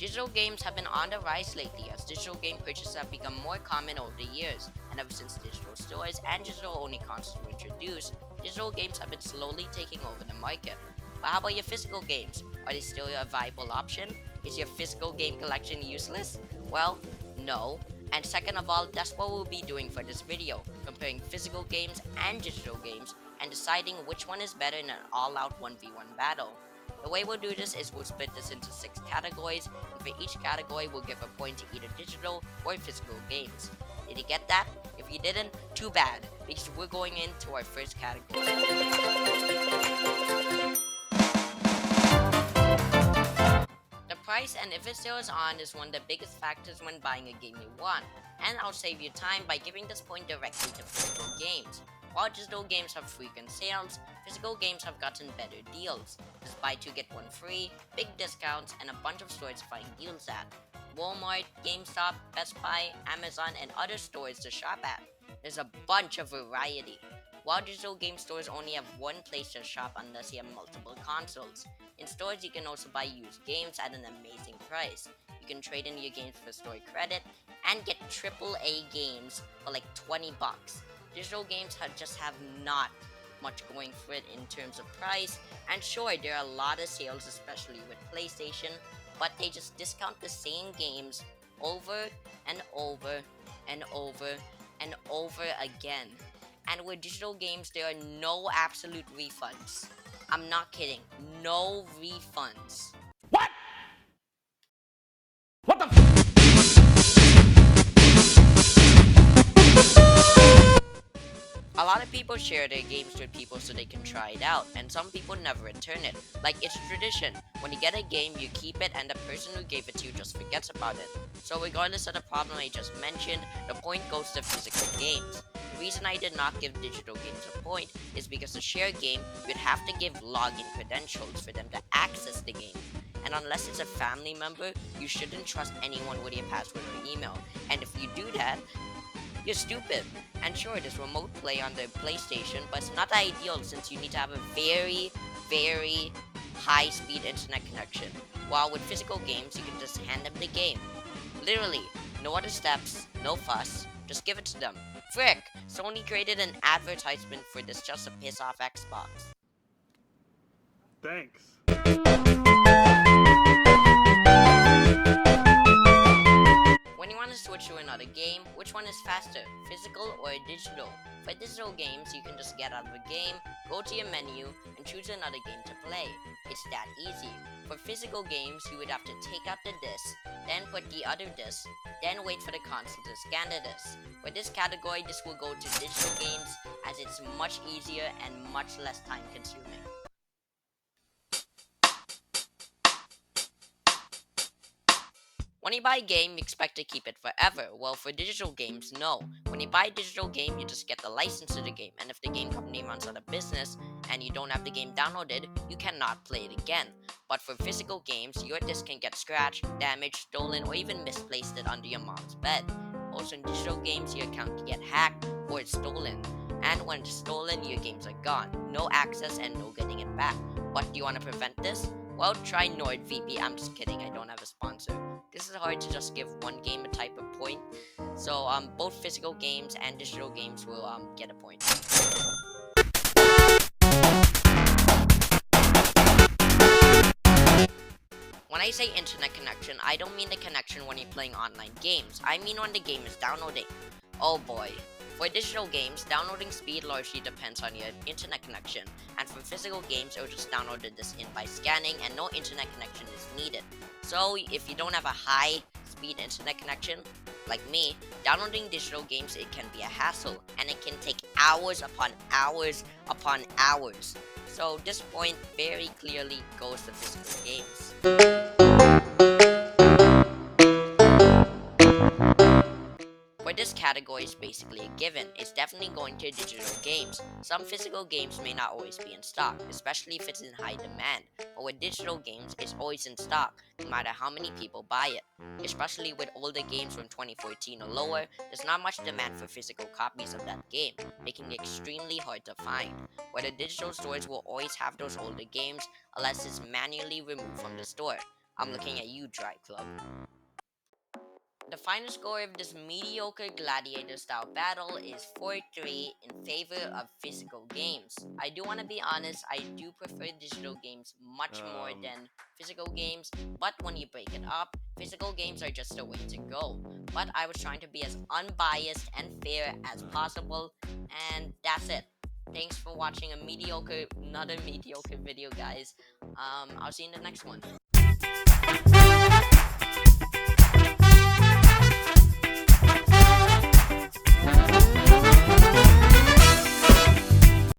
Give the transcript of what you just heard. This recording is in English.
Digital games have been on the rise lately as digital game purchases have become more common over the years, and ever since digital stores and digital-only consoles were introduced, digital games have been slowly taking over the market. But how about your physical games? Are they still a viable option? Is your physical game collection useless? Well, no. And second of all, that's what we'll be doing for this video, comparing physical games and digital games, and deciding which one is better in an all-out 1v1 battle. The way we'll do this is we'll split this into 6 categories, and for each category we'll give a point to either digital or physical games. Did you get that? If you didn't, too bad, because we're going into our first category. The price and if it still is on is one of the biggest factors when buying a game you want, and I'll save you time by giving this point directly to physical games. While digital games have frequent sales, physical games have gotten better deals. Just buy 2 get 1 free, big discounts, and a bunch of stores to find deals at. Walmart, GameStop, Best Buy, Amazon, and other stores to shop at. There's a bunch of variety. While digital game stores only have one place to shop unless you have multiple consoles. In stores, you can also buy used games at an amazing price. You can trade in your games for store credit and get AAA games for like 20 bucks. Digital games just have not much going for it in terms of price, and sure, there are a lot of sales, especially with PlayStation, but they just discount the same games over and over and over and over again. And with digital games, there are no absolute refunds. I'm not kidding, no refunds. What? What the f? A lot of people share their games with people so they can try it out, and some people never return it. Like it's tradition, when you get a game, you keep it and the person who gave it to you just forgets about it. So regardless of the problem I just mentioned, the point goes to physical games. The reason I did not give digital games a point is because to share a game, you'd have to give login credentials for them to access the game. And unless it's a family member, you shouldn't trust anyone with your password or email. And if you do that, you're stupid. And sure, there's remote play on the PlayStation, but it's not ideal since you need to have a very, very high-speed internet connection. While with physical games, you can just hand them the game. Literally, no other steps, no fuss, just give it to them. Frick! Sony created an advertisement for this just to piss off Xbox. Thanks. When you want to switch to another game, which one is faster, physical or digital? For digital games, you can just get out of a game, go to your menu, and choose another game to play. It's that easy. For physical games, you would have to take out the disc, then put the other disc, then wait for the console to scan the disc. For this category, this will go to digital games as it's much easier and much less time consuming. When you buy a game, you expect to keep it forever. Well, for digital games, no. When you buy a digital game, you just get the license to the game, and if the game company runs out of business and you don't have the game downloaded, you cannot play it again. But for physical games, your disc can get scratched, damaged, stolen, or even misplaced it under your mom's bed. Also in digital games, your account can get hacked or it's stolen. And when it's stolen, your games are gone. No access and no getting it back. But do you want to prevent this? Well, try NordVPN. I'm just kidding, I don't have a sponsor. This is hard to just give one game a type of point. So both physical games and digital games will get a point. When I say internet connection, I don't mean the connection when you're playing online games. I mean when the game is downloading. Oh boy. For digital games, downloading speed largely depends on your internet connection, and for physical games, it will just download this in by scanning and no internet connection is needed. So if you don't have a high speed internet connection, like me, downloading digital games, it can be a hassle, and it can take hours upon hours upon hours. So this point very clearly goes to physical games. For this category is basically a given. It's definitely going to digital games. Some physical games may not always be in stock, especially if it's in high demand. But with digital games, it's always in stock, no matter how many people buy it. Especially with older games from 2014 or lower, there's not much demand for physical copies of that game, making it extremely hard to find. Where the digital stores will always have those older games, unless it's manually removed from the store. I'm looking at you, Dry Club. The final score of this mediocre gladiator style battle is 4-3 in favor of physical games. I do want to be honest, I do prefer digital games much more than physical games, but when you break it up, physical games are just the way to go. But I was trying to be as unbiased and fair as possible, and that's it. Thanks for watching another mediocre video, guys. I'll see you in the next one.